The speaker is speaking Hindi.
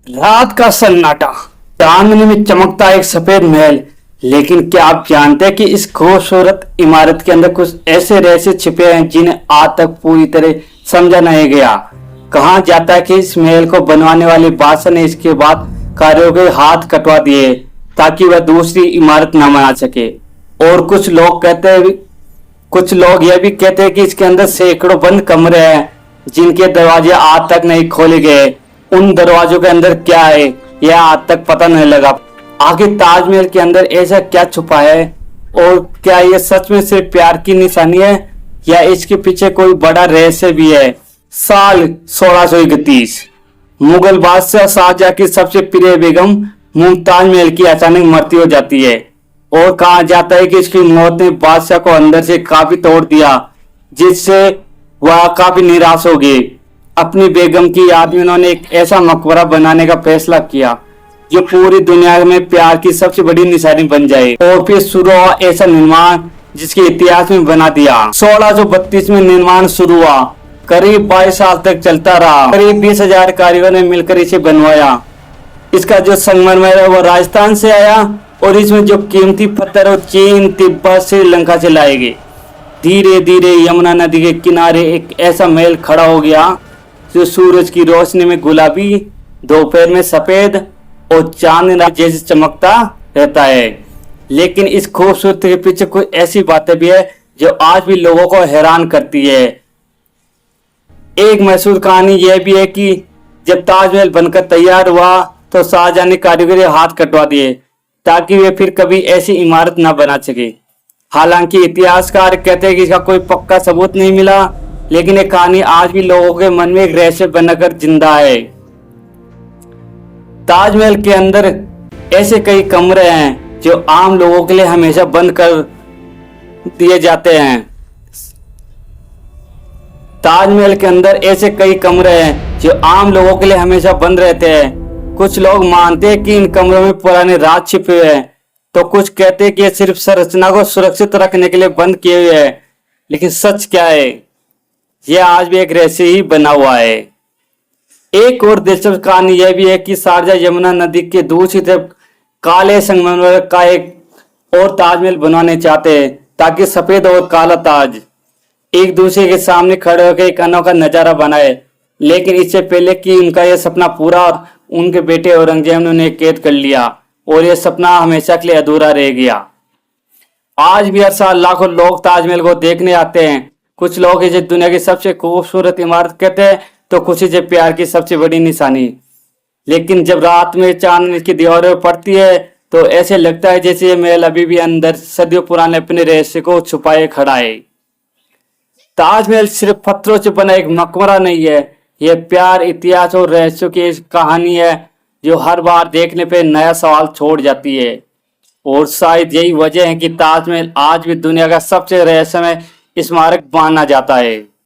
रात का सन्नाटा, चांदनी में चमकता एक सफेद महल। लेकिन क्या आप जानते हैं कि इस खूबसूरत इमारत के अंदर कुछ ऐसे रहस्य छिपे हैं जिन्हें आज तक पूरी तरह समझा नहीं गया। कहा जाता है कि इस महल को बनवाने वाले बादशाह ने इसके बाद कारीगरों के हाथ कटवा दिए ताकि वह दूसरी इमारत न बना सके। और कुछ लोग यह भी कहते हैं कि इसके अंदर सैकड़ों बंद कमरे हैं जिनके दरवाजे आज तक नहीं खोले गए। उन दरवाजों के अंदर क्या है यह आज तक पता नहीं लगा। आखिर ताजमहल के अंदर ऐसा क्या छुपा है और क्या यह सच में सिर्फ प्यार की निशानी है या इसके पीछे कोई बड़ा रहस्य भी है। साल 1631 मुगल बादशाह शाहजहां की सबसे प्रिय बेगम मुमताज महल की अचानक मृत्यु हो जाती है और कहा जाता है कि इसकी मौत ने बादशाह को अंदर से काफी तोड़ दिया, जिससे वह काफी निराश हो गए। अपनी बेगम की याद में उन्होंने एक ऐसा मकबरा बनाने का फैसला किया जो पूरी दुनिया में प्यार की सबसे बड़ी निशानी बन जाए। और फिर शुरू हुआ ऐसा निर्माण जिसके इतिहास में बना दिया। 1632 में निर्माण शुरू हुआ, करीब 22 साल तक चलता रहा। करीब 20,000 कारीगरों ने मिलकर इसे बनवाया। इसका जो संगमरमर है वो राजस्थान से आया और इसमें जो कीमती पत्थर वो चीन, तिब्बत, श्रीलंका से लाए गए। धीरे धीरे यमुना नदी के किनारे एक ऐसा महल खड़ा हो गया जो सूरज की रोशनी में गुलाबी, दोपहर में सफेद और चांद जैसे चमकता रहता है। लेकिन इस खूबसूरती के पीछे कोई ऐसी बातें भी है जो आज भी लोगों को हैरान करती है। एक मशहूर कहानी यह भी है कि जब ताजमहल बनकर तैयार हुआ तो शाहजहां ने कारीगरों के हाथ कटवा दिए ताकि वे फिर कभी ऐसी इमारत न बना सके। हालांकि इतिहासकार कहते हैं कि इसका कोई पक्का सबूत नहीं मिला, लेकिन ये कहानी आज भी लोगों के मन में एक रहस्य बनकर जिंदा है। ताजमहल के अंदर ऐसे कई कमरे हैं जो आम लोगों के लिए हमेशा बंद कर दिए जाते हैं। ताजमहल के अंदर ऐसे कई कमरे हैं जो आम लोगों के लिए हमेशा बंद रहते हैं। कुछ लोग मानते हैं कि इन कमरों में पुराने राज छिपे हुए हैं, तो कुछ कहते हैं कि ये सिर्फ संरचना को सुरक्षित रखने के लिए बंद किए हुए हैं। लेकिन सच क्या है, यह आज भी एक रहस्य ही बना हुआ है। एक और दिलचस्प कहानी यह भी है कि शारजाह यमुना नदी के दूसरी तरफ काले संगमरमर का एक और ताजमहल बनवाने चाहते हैं ताकि सफेद और काला ताज एक दूसरे के सामने खड़े होकर एक अनोखा नजारा बनाए। लेकिन इससे पहले कि उनका यह सपना पूरा और उनके बेटे औरंगजेब ने उन्हें कैद कर लिया और यह सपना हमेशा के लिए अधूरा रह गया। आज भी हर साल लाखों लोग ताजमहल को देखने आते हैं। कुछ लोग इसे दुनिया की सबसे खूबसूरत इमारत कहते हैं तो कुछ इसे प्यार की सबसे बड़ी निशानी। लेकिन जब रात में चांदनी इसकी दीवारों पर पड़ती है तो ऐसे लगता है जैसे ये महल अभी भी अंदर सदियों पुराने अपने रहस्य को छुपाए खड़ा है। ताजमहल सिर्फ पत्थरों से बना एक मकबरा नहीं है, यह प्यार, इतिहास और रहस्यों की एक कहानी है जो हर बार देखने पे नया सवाल छोड़ जाती है। और शायद यही वजह है कि ताजमहल आज भी दुनिया का सबसे रहस्यमय स्मारक माना जाता है।